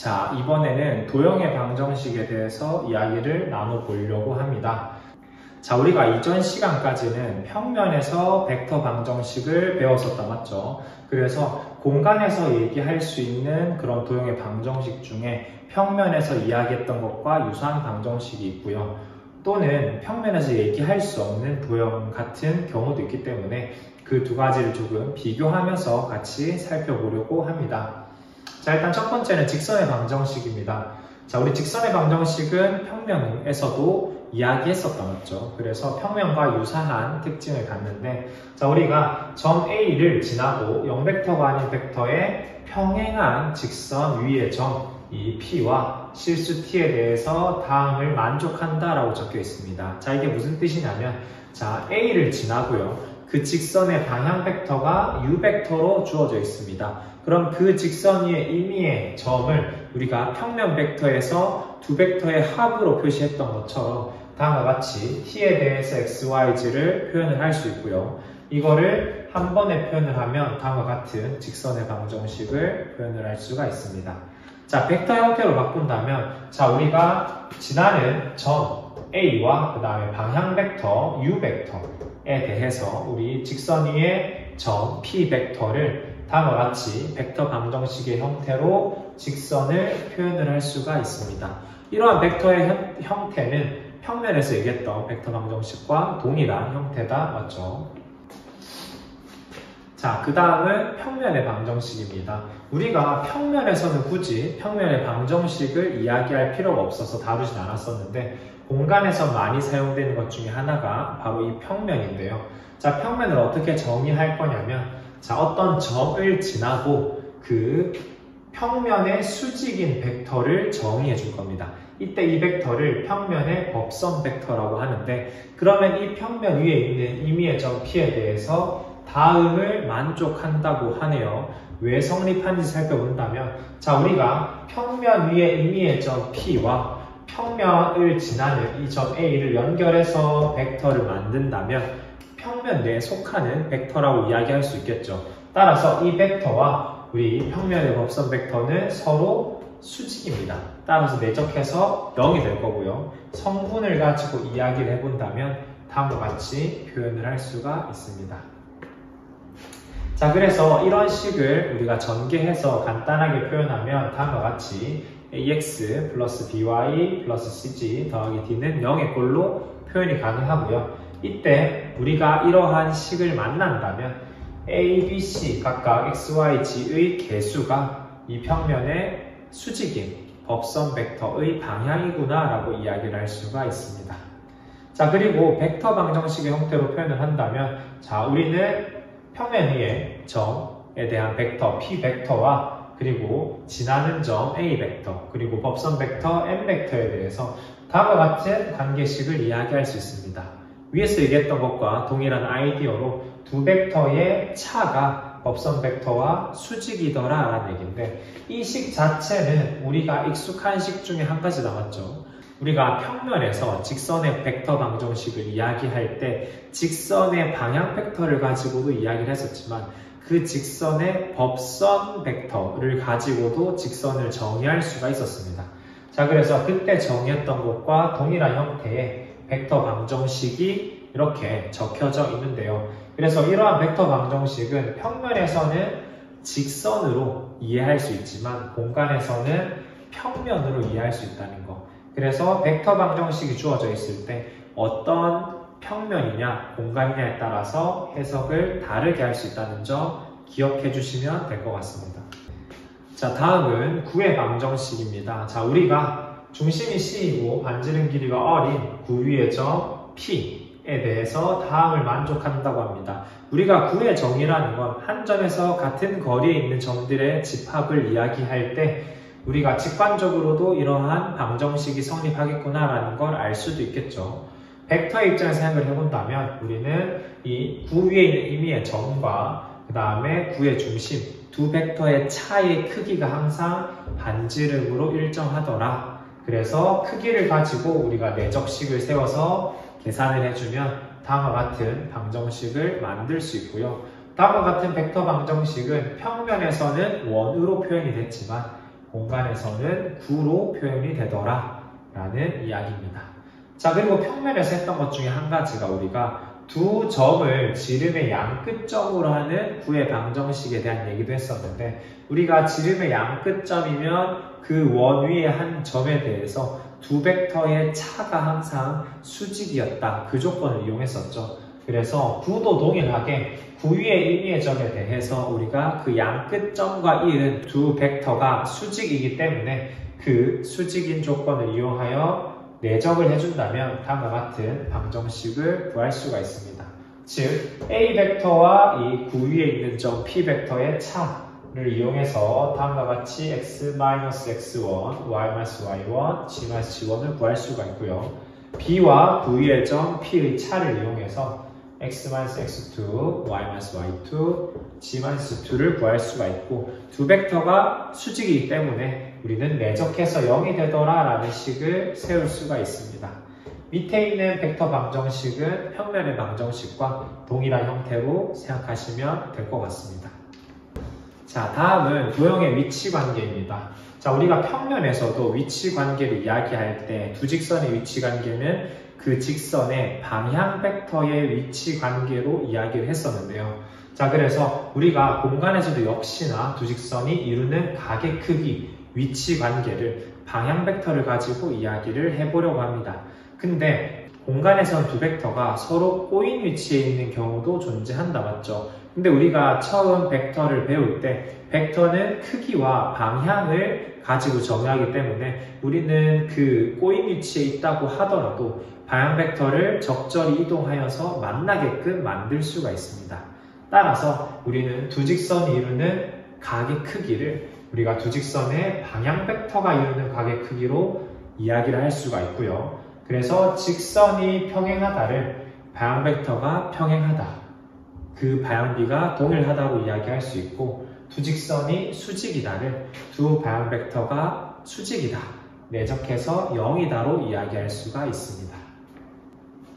자, 이번에는 도형의 방정식에 대해서 이야기를 나눠보려고 합니다. 자, 우리가 이전 시간까지는 평면에서 벡터 방정식을 배웠었다, 맞죠? 그래서 공간에서 얘기할 수 있는 그런 도형의 방정식 중에 평면에서 이야기했던 것과 유사한 방정식이 있고요. 또는 평면에서 얘기할 수 없는 도형 같은 경우도 있기 때문에 그 두 가지를 조금 비교하면서 같이 살펴보려고 합니다. 자, 일단 첫 번째는 직선의 방정식입니다. 자, 우리 직선의 방정식은 평면에서도 이야기했었던 거죠. 그래서 평면과 유사한 특징을 갖는데, 자, 우리가 점 A를 지나고 0벡터가 아닌 벡터에 평행한 직선 위의 점, 이 P와 실수 T에 대해서 다음을 만족한다라고 적혀 있습니다. 자, 이게 무슨 뜻이냐면, 자, A를 지나고요. 그 직선의 방향 벡터가 U벡터로 주어져 있습니다. 그럼 그 직선 위의 임의의 점을 우리가 평면 벡터에서 두 벡터의 합으로 표시했던 것처럼 다음과 같이 t에 대해서 xyz를 표현을 할 수 있고요. 이거를 한 번에 표현을 하면 다음과 같은 직선의 방정식을 표현을 할 수가 있습니다. 자, 벡터 형태로 바꾼다면, 자, 우리가 지나는 점 A와 그 다음에 방향 벡터 U벡터에 대해서 우리 직선 위의 점 P 벡터를 다음과 같이 벡터 방정식의 형태로 직선을 표현을 할 수가 있습니다. 이러한 벡터의 형태는 평면에서 얘기했던 벡터 방정식과 동일한 형태다, 맞죠? 자, 그 다음은 평면의 방정식입니다. 우리가 평면에서는 굳이 평면의 방정식을 이야기할 필요가 없어서 다루진 않았었는데, 공간에서 많이 사용되는 것 중에 하나가 바로 이 평면인데요. 자, 평면을 어떻게 정의할 거냐면, 자, 어떤 점을 지나고 그 평면의 수직인 벡터를 정의해 줄 겁니다. 이때 이 벡터를 평면의 법선 벡터라고 하는데, 그러면 이 평면 위에 있는 임의의 점 P에 대해서 다음을 만족한다고 하네요. 왜 성립하는지 살펴본다면, 자, 우리가 평면 위에 임의의 점 P와 평면을 지나는 이 점 A를 연결해서 벡터를 만든다면 평면 내에 속하는 벡터라고 이야기할 수 있겠죠. 따라서 이 벡터와 우리 평면의 법선 벡터는 서로 수직입니다. 따라서 내적해서 0이 될 거고요. 성분을 가지고 이야기를 해본다면 다음과 같이 표현을 할 수가 있습니다. 자, 그래서 이런 식을 우리가 전개해서 간단하게 표현하면 다음과 같이 ax 플러스 by 플러스 cg 더하기 d는 0의 꼴로 표현이 가능하고요. 이때 우리가 이러한 식을 만난다면 a, b, c 각각 x, y, g의 개수가 이 평면의 수직인 법선 벡터의 방향이구나 라고 이야기를 할 수가 있습니다. 자, 그리고 벡터 방정식의 형태로 표현을 한다면, 자, 우리는 평면 위에 점에 대한 벡터 p 벡터와 그리고 지나는 점 A 벡터, 그리고 법선 벡터 M 벡터에 대해서 다음과 같은 관계식을 이야기할 수 있습니다. 위에서 얘기했던 것과 동일한 아이디어로 두 벡터의 차가 법선 벡터와 수직이더라 라는 얘기인데, 이 식 자체는 우리가 익숙한 식 중에 한 가지 남았죠. 우리가 평면에서 직선의 벡터 방정식을 이야기할 때 직선의 방향 벡터를 가지고도 이야기를 했었지만, 그 직선의 법선 벡터를 가지고도 직선을 정의할 수가 있었습니다. 자, 그래서 그때 정의했던 것과 동일한 형태의 벡터 방정식이 이렇게 적혀져 있는데요. 그래서 이러한 벡터 방정식은 평면에서는 직선으로 이해할 수 있지만 공간에서는 평면으로 이해할 수 있다는 거. 그래서 벡터 방정식이 주어져 있을 때 어떤 평면이냐 공간이냐에 따라서 해석을 다르게 할 수 있다는 점 기억해 주시면 될 것 같습니다. 자, 다음은 구의 방정식입니다. 자, 우리가 중심이 C이고 반지름 길이가 R인 구 위의 점 P에 대해서 다음을 만족한다고 합니다. 우리가 구의 정의라는 건 한 점에서 같은 거리에 있는 점들의 집합을 이야기할 때 우리가 직관적으로도 이러한 방정식이 성립하겠구나라는 걸 알 수도 있겠죠. 벡터의 입장에서 생각을 해본다면 우리는 이 구 위에 있는 임의의 점과 그 다음에 구의 중심, 두 벡터의 차의 크기가 항상 반지름으로 일정하더라. 그래서 크기를 가지고 우리가 내적식을 세워서 계산을 해주면 다음과 같은 방정식을 만들 수 있고요. 다음과 같은 벡터 방정식은 평면에서는 원으로 표현이 됐지만 공간에서는 9로 표현이 되더라 라는 이야기입니다. 자, 그리고 평면에서 했던 것 중에 한 가지가 우리가 두 점을 지름의 양끝점으로 하는 구의 방정식에 대한 얘기도 했었는데, 우리가 지름의 양끝점이면 그 원 위에 한 점에 대해서 두 벡터의 차가 항상 수직이었다, 그 조건을 이용했었죠. 그래서 구도 동일하게 구 위의 임의의 점에 대해서 우리가 그 양끝점과 이은 두 벡터가 수직이기 때문에 그 수직인 조건을 이용하여 내적을 해준다면 다음과 같은 방정식을 구할 수가 있습니다. 즉 A 벡터와 이 구 위에 있는 점 P 벡터의 차를 이용해서 다음과 같이 x-x1, y-y1, g-g1을 구할 수가 있고요. B와 구 위의 점 P의 차를 이용해서 x-x2, y-y2, g-2를 구할 수가 있고, 두 벡터가 수직이기 때문에 우리는 내적해서 0이 되더라 라는 식을 세울 수가 있습니다. 밑에 있는 벡터 방정식은 평면의 방정식과 동일한 형태로 생각하시면 될 것 같습니다. 자, 다음은 도형의 위치 관계입니다. 자, 우리가 평면에서도 위치 관계를 이야기할 때 두 직선의 위치 관계는 그 직선의 방향 벡터의 위치 관계로 이야기를 했었는데요. 자, 그래서 우리가 공간에서도 역시나 두 직선이 이루는 각의 크기, 위치 관계를 방향 벡터를 가지고 이야기를 해보려고 합니다. 근데 공간에선 두 벡터가 서로 꼬인 위치에 있는 경우도 존재한다, 맞죠? 근데 우리가 처음 벡터를 배울 때 벡터는 크기와 방향을 가지고 정의하기 때문에 우리는 그 꼬인 위치에 있다고 하더라도 방향 벡터를 적절히 이동하여서 만나게끔 만들 수가 있습니다. 따라서 우리는 두 직선이 이루는 각의 크기를 우리가 두 직선의 방향 벡터가 이루는 각의 크기로 이야기를 할 수가 있고요. 그래서 직선이 평행하다를 방향 벡터가 평행하다, 그 방향비가 동일하다고 이야기할 수 있고, 두 직선이 수직이다를 두 방향 벡터가 수직이다, 내적해서 0이다로 이야기할 수가 있습니다.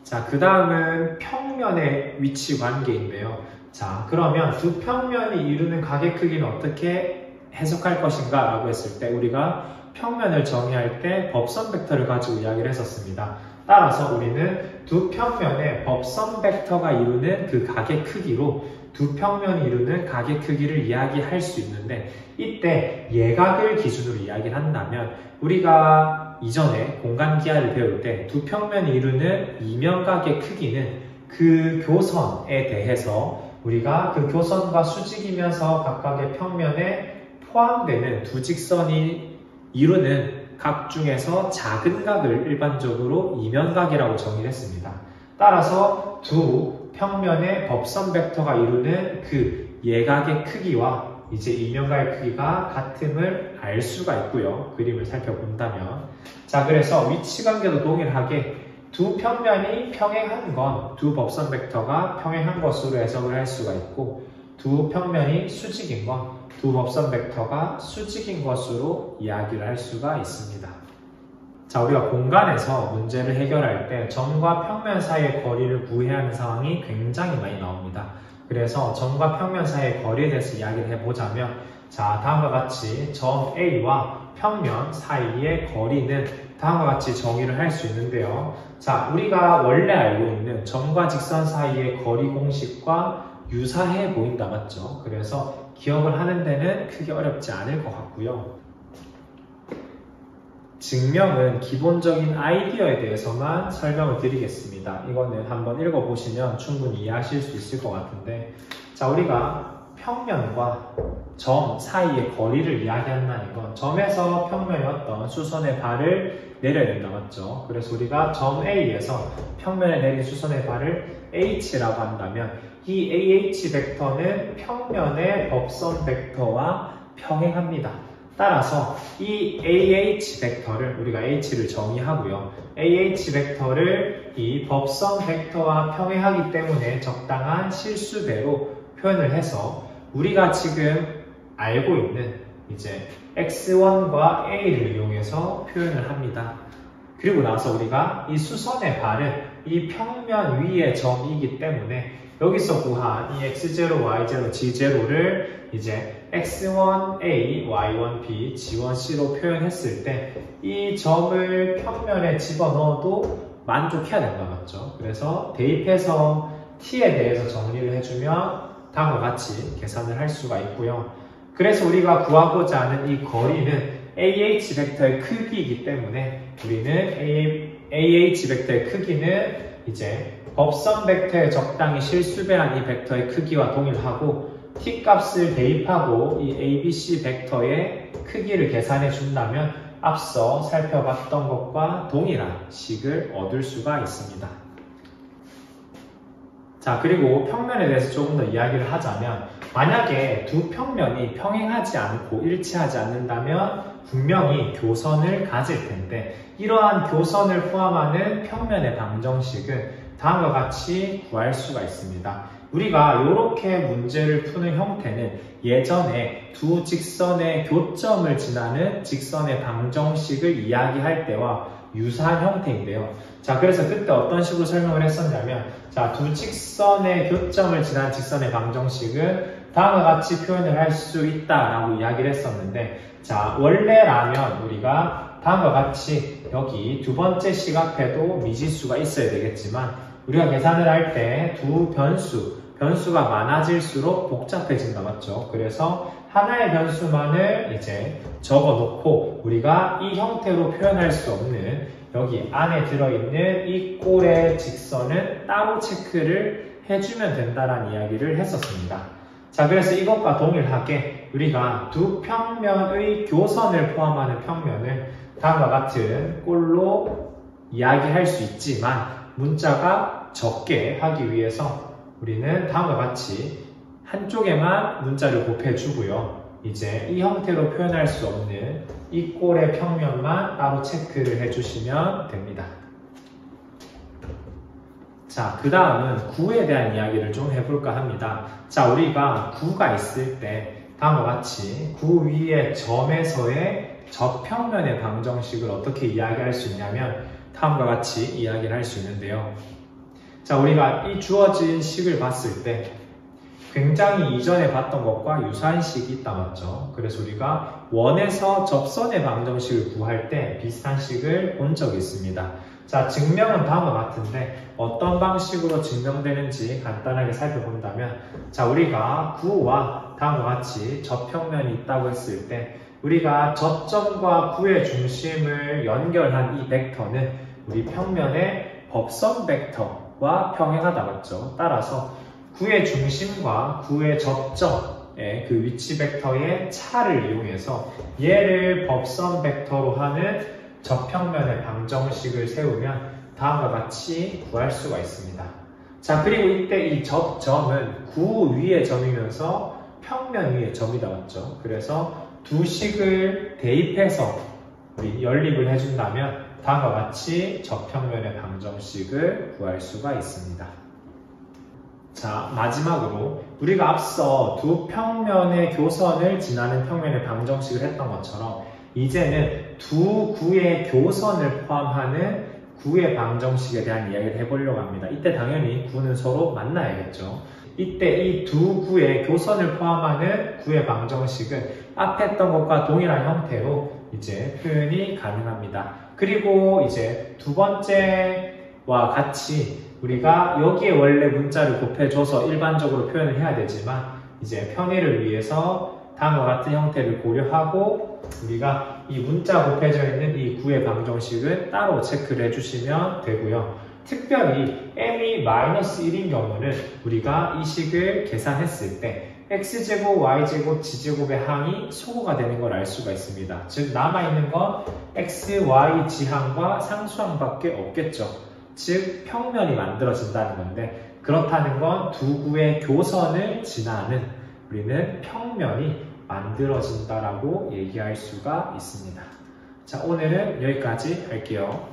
자, 그 다음은 평면의 위치 관계인데요. 자, 그러면 두 평면이 이루는 각의 크기는 어떻게 해석할 것인가 라고 했을 때 우리가 평면을 정의할 때 법선 벡터를 가지고 이야기를 했었습니다. 따라서 우리는 두 평면의 법선 벡터가 이루는 그 각의 크기로 두 평면이 이루는 각의 크기를 이야기할 수 있는데, 이때 예각을 기준으로 이야기를 한다면 우리가 이전에 공간기하를 배울 때 두 평면이 이루는 이면각의 크기는 그 교선에 대해서 우리가 그 교선과 수직이면서 각각의 평면에 포함되는 두 직선이 이루는 각 중에서 작은 각을 일반적으로 이면각이라고 정의를 했습니다. 따라서 두 평면의 법선 벡터가 이루는 그 예각의 크기와 이제 이면각의 크기가 같음을 알 수가 있고요. 그림을 살펴본다면. 자, 그래서 위치관계도 동일하게 두 평면이 평행한 건 두 법선 벡터가 평행한 것으로 해석을 할 수가 있고, 두 평면이 수직인 건 두 법선 벡터가 수직인 것으로 이야기를 할 수가 있습니다. 자, 우리가 공간에서 문제를 해결할 때 점과 평면 사이의 거리를 구해야 하는 상황이 굉장히 많이 나옵니다. 그래서 점과 평면 사이의 거리에 대해서 이야기를 해보자면, 자, 다음과 같이 점 A와 평면 사이의 거리는 다음과 같이 정의를 할 수 있는데요. 자, 우리가 원래 알고 있는 점과 직선 사이의 거리 공식과 유사해 보인다, 맞죠? 그래서 기억을 하는 데는 크게 어렵지 않을 것 같고요. 증명은 기본적인 아이디어에 대해서만 설명을 드리겠습니다. 이거는 한번 읽어보시면 충분히 이해하실 수 있을 것 같은데, 자, 우리가 평면과 점 사이의 거리를 이야기한다는 건 점에서 평면의 어떤 수선의 발을 내려야 된다, 맞죠? 그래서 우리가 점 A에서 평면에 내린 수선의 발을 H라고 한다면 이 AH 벡터는 평면의 법선 벡터와 평행합니다. 따라서 이 AH 벡터를 우리가 H를 정의하고요. AH 벡터를 이 법선 벡터와 평행하기 때문에 적당한 실수배로 표현을 해서 우리가 지금 알고 있는 이제 X1과 A를 이용해서 표현을 합니다. 그리고 나서 우리가 이 수선의 발은 이 평면 위의 점이기 때문에 여기서 구한 이 X0, Y0, G0를 이제 x1a, y1b, g1c로 표현했을 때 이 점을 평면에 집어넣어도 만족해야 된다 맞죠? 그래서 대입해서 t에 대해서 정리를 해주면 다음과 같이 계산을 할 수가 있고요. 그래서 우리가 구하고자 하는 이 거리는 AH 벡터의 크기이기 때문에 우리는 AH 벡터의 크기는 이제 법선 벡터에 적당히 실수배한 이 벡터의 크기와 동일하고 t 값을 대입하고 이 ABC 벡터의 크기를 계산해 준다면 앞서 살펴봤던 것과 동일한 식을 얻을 수가 있습니다. 자, 그리고 평면에 대해서 조금 더 이야기를 하자면 만약에 두 평면이 평행하지 않고 일치하지 않는다면 분명히 교선을 가질 텐데 이러한 교선을 포함하는 평면의 방정식은 다음과 같이 구할 수가 있습니다. 우리가 이렇게 문제를 푸는 형태는 예전에 두 직선의 교점을 지나는 직선의 방정식을 이야기할 때와 유사한 형태인데요. 자, 그래서 그때 어떤 식으로 설명을 했었냐면 자, 두 직선의 교점을 지나는 직선의 방정식은 다음과 같이 표현을 할 수 있다라고 이야기를 했었는데 자, 원래라면 우리가 다음과 같이 여기 두 번째 식 앞에도 미지수가 있어야 되겠지만 우리가 계산을 할 때 두 변수가 많아질수록 복잡해진다 맞죠? 그래서 하나의 변수만을 이제 적어놓고 우리가 이 형태로 표현할 수 없는 여기 안에 들어있는 이 꼴의 직선은 따로 체크를 해주면 된다라는 이야기를 했었습니다. 자, 그래서 이것과 동일하게 우리가 두 평면의 교선을 포함하는 평면을 다음과 같은 꼴로 이야기할 수 있지만 문자가 적게 하기 위해서 우리는 다음과 같이 한쪽에만 문자를 곱해주고요. 이제 이 형태로 표현할 수 없는 이 꼴의 평면만 따로 체크를 해주시면 됩니다. 자, 그 다음은 구에 대한 이야기를 좀 해볼까 합니다. 자, 우리가 구가 있을 때 다음과 같이 구 위의 점에서의 저평면의 방정식을 어떻게 이야기할 수 있냐면 다음과 같이 이야기를 할 수 있는데요. 자, 우리가 이 주어진 식을 봤을 때 굉장히 이전에 봤던 것과 유사한 식이 있다 맞죠? 그래서 우리가 원에서 접선의 방정식을 구할 때 비슷한 식을 본 적이 있습니다. 자, 증명은 다음과 같은데 어떤 방식으로 증명되는지 간단하게 살펴본다면 자, 우리가 구와 다음과 같이 저평면이 있다고 했을 때 우리가 저점과 구의 중심을 연결한 이 벡터는 우리 평면의 법선 벡터와 평행하다 맞죠? 따라서 구의 중심과 구의 접점의 그 위치 벡터의 차를 이용해서 얘를 법선 벡터로 하는 저평면의 방정식을 세우면 다음과 같이 구할 수가 있습니다. 자, 그리고 이때 이 접점은 구 위의 점이면서 평면 위의 점이다 맞죠? 그래서 두 식을 대입해서 우리 연립을 해준다면 다음과 같이 저평면의 방정식을 구할 수가 있습니다. 자, 마지막으로 우리가 앞서 두 평면의 교선을 지나는 평면의 방정식을 했던 것처럼 이제는 두 구의 교선을 포함하는 구의 방정식에 대한 이야기를 해보려고 합니다. 이때 당연히 구는 서로 만나야겠죠. 이때 이 두 구의 교선을 포함하는 구의 방정식은 앞에 했던 것과 동일한 형태로 이제 표현이 가능합니다. 그리고 이제 두 번째와 같이 우리가 여기에 원래 문자를 곱해줘서 일반적으로 표현을 해야 되지만 이제 편의를 위해서 다음과 같은 형태를 고려하고 우리가 이 문자 곱해져 있는 이 구의 방정식은 따로 체크를 해주시면 되고요. 특별히 m이 -1인 경우는 우리가 이 식을 계산했을 때 x제곱, y제곱, g제곱의 항이 소거가 되는 걸 알 수가 있습니다. 즉 남아있는 건 x, y 지항과 상수항밖에 없겠죠. 즉 평면이 만들어진다는 건데 그렇다는 건 두 구의 교선을 지나는 우리는 평면이 만들어진다라고 얘기할 수가 있습니다. 자, 오늘은 여기까지 할게요.